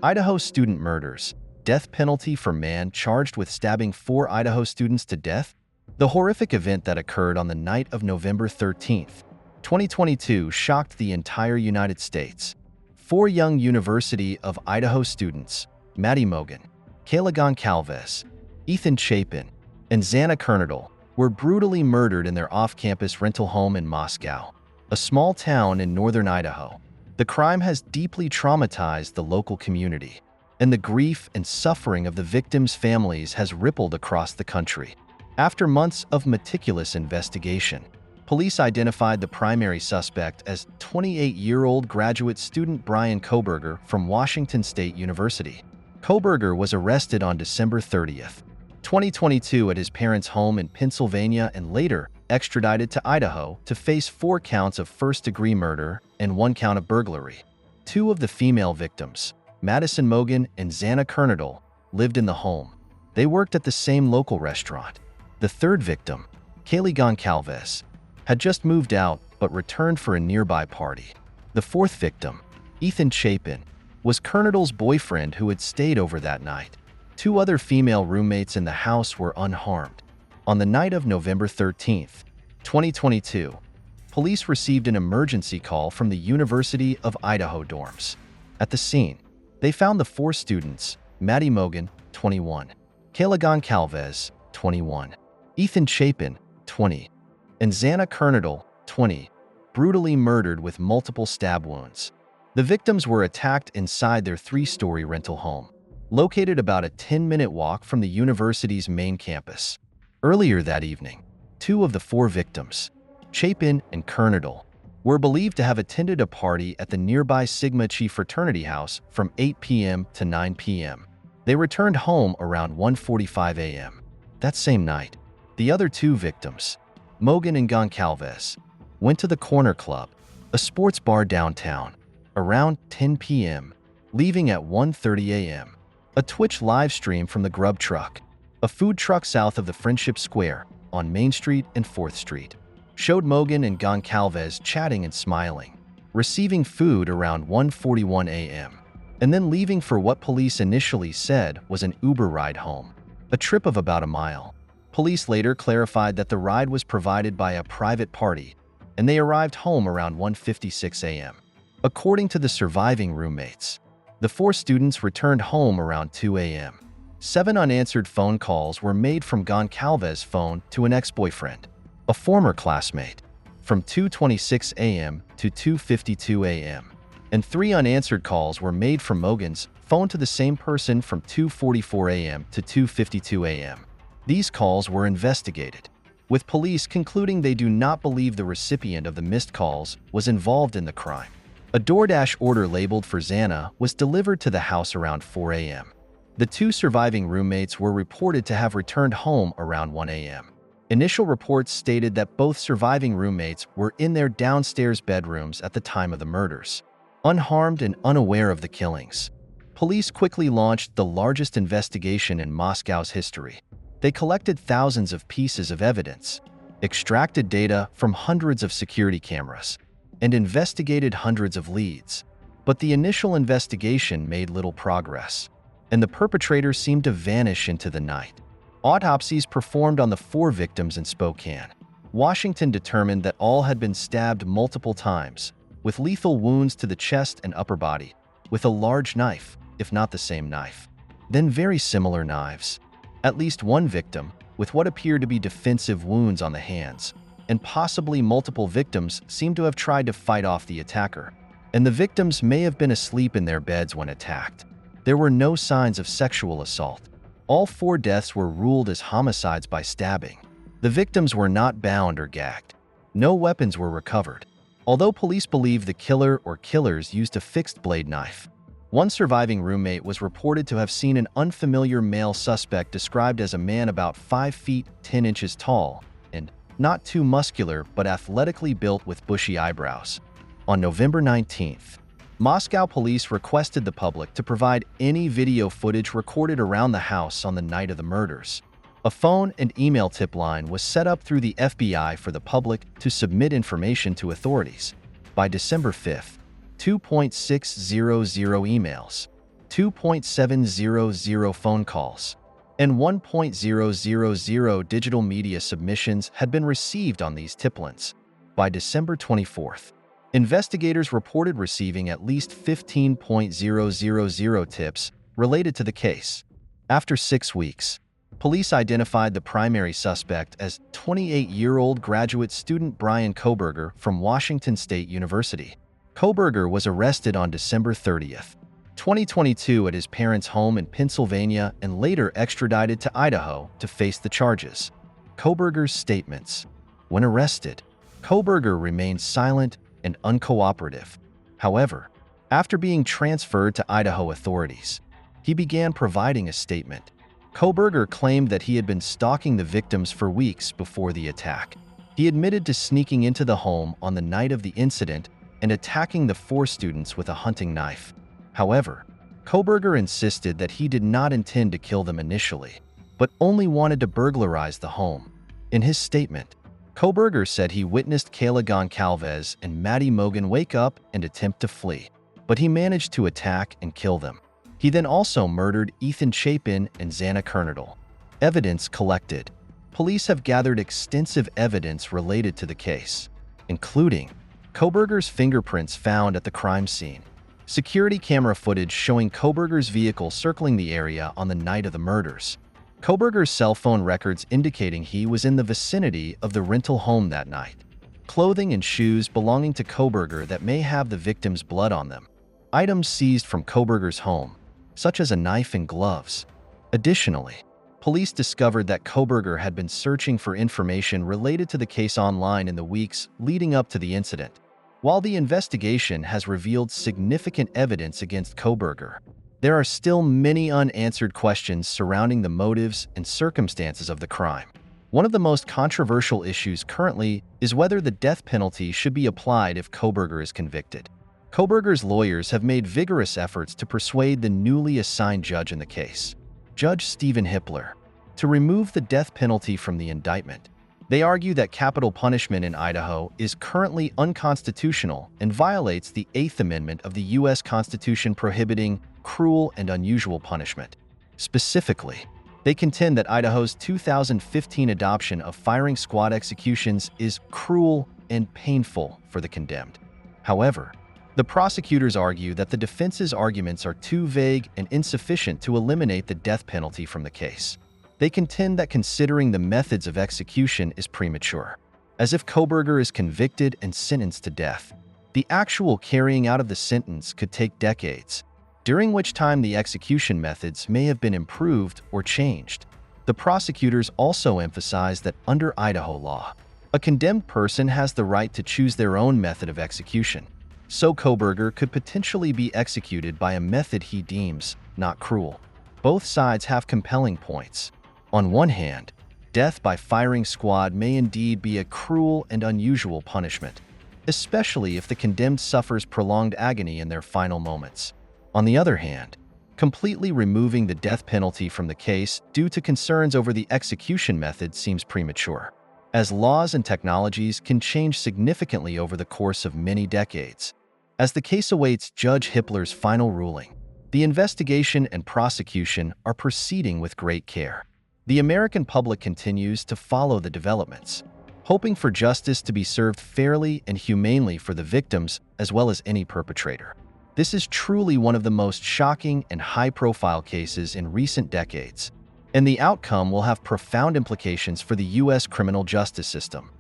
Idaho student murders. Death penalty for man charged with stabbing 4 Idaho students to death? The horrific event that occurred on the night of November 13, 2022 shocked the entire United States. 4 young University of Idaho students, Maddie Mogen, Kayla Goncalves, Ethan Chapin, and Xana Kernodle, were brutally murdered in their off-campus rental home in Moscow, a small town in northern Idaho. The crime has deeply traumatized the local community, and the grief and suffering of the victims' families has rippled across the country. After months of meticulous investigation, police identified the primary suspect as 28-year-old graduate student Brian Kohberger from Washington State University. Kohberger was arrested on December 30, 2022 at his parents' home in Pennsylvania and later extradited to Idaho to face 4 counts of first-degree murder and 1 count of burglary. 2 of the female victims, Madison Mogen and Xana Kernodle, lived in the home. They worked at the same local restaurant. The 3rd victim, Kayla Goncalves, had just moved out but returned for a nearby party. The 4th victim, Ethan Chapin, was Kernodle's boyfriend who had stayed over that night. 2 other female roommates in the house were unharmed. On the night of November 13, 2022, police received an emergency call from the University of Idaho dorms. At the scene, they found the 4 students, Maddie Mogen, 21, Kayla Goncalves, 21, Ethan Chapin, 20, and Xana Kernodle, 20, brutally murdered with multiple stab wounds. The victims were attacked inside their 3-story rental home, located about a 10-minute walk from the university's main campus. Earlier that evening, 2 of the 4 victims, Chapin and Kernodle, were believed to have attended a party at the nearby Sigma Chi fraternity house from 8 p.m. to 9 p.m. They returned home around 1:45 a.m. That same night, the other 2 victims, Mogen and Goncalves, went to the Corner Club, a sports bar downtown, around 10 p.m., leaving at 1:30 a.m. A Twitch live stream from the Grub Truck, a food truck south of the Friendship Square on Main Street and 4th Street, showed Mogen and Goncalves chatting and smiling, receiving food around 1:41 a.m., and then leaving for what police initially said was an Uber ride home, a trip of about a mile. Police later clarified that the ride was provided by a private party, and they arrived home around 1:56 a.m. According to the surviving roommates, the 4 students returned home around 2 a.m. 7 unanswered phone calls were made from Goncalves' phone to an ex-boyfriend, a former classmate, from 2:26 a.m. to 2:52 a.m., and 3 unanswered calls were made from Mogen's phone to the same person from 2:44 a.m. to 2:52 a.m. These calls were investigated, with police concluding they do not believe the recipient of the missed calls was involved in the crime. A DoorDash order labeled for Xana was delivered to the house around 4 a.m. The 2 surviving roommates were reported to have returned home around 1 a.m. Initial reports stated that both surviving roommates were in their downstairs bedrooms at the time of the murders, unharmed and unaware of the killings. Police quickly launched the largest investigation in Moscow's history. They collected thousands of pieces of evidence, extracted data from hundreds of security cameras, and investigated hundreds of leads. But the initial investigation made little progress, and the perpetrator seemed to vanish into the night. Autopsies performed on the 4 victims in Spokane, Washington determined that all had been stabbed multiple times, with lethal wounds to the chest and upper body, with a large knife, if not the same knife. Then very similar knives. At least 1 victim, with what appeared to be defensive wounds on the hands, and possibly multiple victims seemed to have tried to fight off the attacker, and the victims may have been asleep in their beds when attacked. There were no signs of sexual assault. All 4 deaths were ruled as homicides by stabbing. The victims were not bound or gagged. No weapons were recovered, although police believe the killer or killers used a fixed blade knife. 1 surviving roommate was reported to have seen an unfamiliar male suspect described as a man about 5 feet 10 inches tall and not too muscular but athletically built with bushy eyebrows. On November 19th, Moscow police requested the public to provide any video footage recorded around the house on the night of the murders. A phone and email tip line was set up through the FBI for the public to submit information to authorities. By December 5th, 2.600 emails, 2.700 phone calls, and 1.000 digital media submissions had been received on these tip lines. By December 24th, investigators reported receiving at least 15.000 tips related to the case. After 6 weeks, police identified the primary suspect as 28-year-old graduate student Brian Kohberger from Washington State University. Kohberger was arrested on December 30th, 2022 at his parents' home in Pennsylvania and later extradited to Idaho to face the charges. Kohberger's statements. When arrested, Kohberger remained silent and uncooperative. However, after being transferred to Idaho authorities, he began providing a statement. Kohberger claimed that he had been stalking the victims for weeks before the attack. He admitted to sneaking into the home on the night of the incident and attacking the 4 students with a hunting knife. However, Kohberger insisted that he did not intend to kill them initially, but only wanted to burglarize the home. In his statement, Kohberger said he witnessed Kayla Goncalves and Maddie Mogan wake up and attempt to flee, but he managed to attack and kill them. He then also murdered Ethan Chapin and Xana Kernadal. Evidence collected. Police have gathered extensive evidence related to the case, including Kohberger's fingerprints found at the crime scene, security camera footage showing Kohberger's vehicle circling the area on the night of the murders, Kohberger's cell phone records indicating he was in the vicinity of the rental home that night, clothing and shoes belonging to Kohberger that may have the victim's blood on them, items seized from Kohberger's home, such as a knife and gloves. Additionally, police discovered that Kohberger had been searching for information related to the case online in the weeks leading up to the incident. While the investigation has revealed significant evidence against Kohberger, there are still many unanswered questions surrounding the motives and circumstances of the crime. One of the most controversial issues currently is whether the death penalty should be applied if Kohberger is convicted. Kohberger's lawyers have made vigorous efforts to persuade the newly assigned judge in the case, Judge Stephen Hippler, to remove the death penalty from the indictment. They argue that capital punishment in Idaho is currently unconstitutional and violates the 8th Amendment of the U.S. Constitution prohibiting cruel and unusual punishment. Specifically, they contend that Idaho's 2015 adoption of firing squad executions is cruel and painful for the condemned. However, the prosecutors argue that the defense's arguments are too vague and insufficient to eliminate the death penalty from the case. They contend that considering the methods of execution is premature, as if Kohberger is convicted and sentenced to death, the actual carrying out of the sentence could take decades, during which time the execution methods may have been improved or changed. The prosecutors also emphasize that under Idaho law, a condemned person has the right to choose their own method of execution, so Kohberger could potentially be executed by a method he deems not cruel. Both sides have compelling points. On one hand, death by firing squad may indeed be a cruel and unusual punishment, especially if the condemned suffers prolonged agony in their final moments. On the other hand, completely removing the death penalty from the case due to concerns over the execution method seems premature, as laws and technologies can change significantly over the course of many decades. As the case awaits Judge Hippler's final ruling, the investigation and prosecution are proceeding with great care. The American public continues to follow the developments, hoping for justice to be served fairly and humanely for the victims as well as any perpetrator. This is truly one of the most shocking and high-profile cases in recent decades, and the outcome will have profound implications for the U.S. criminal justice system.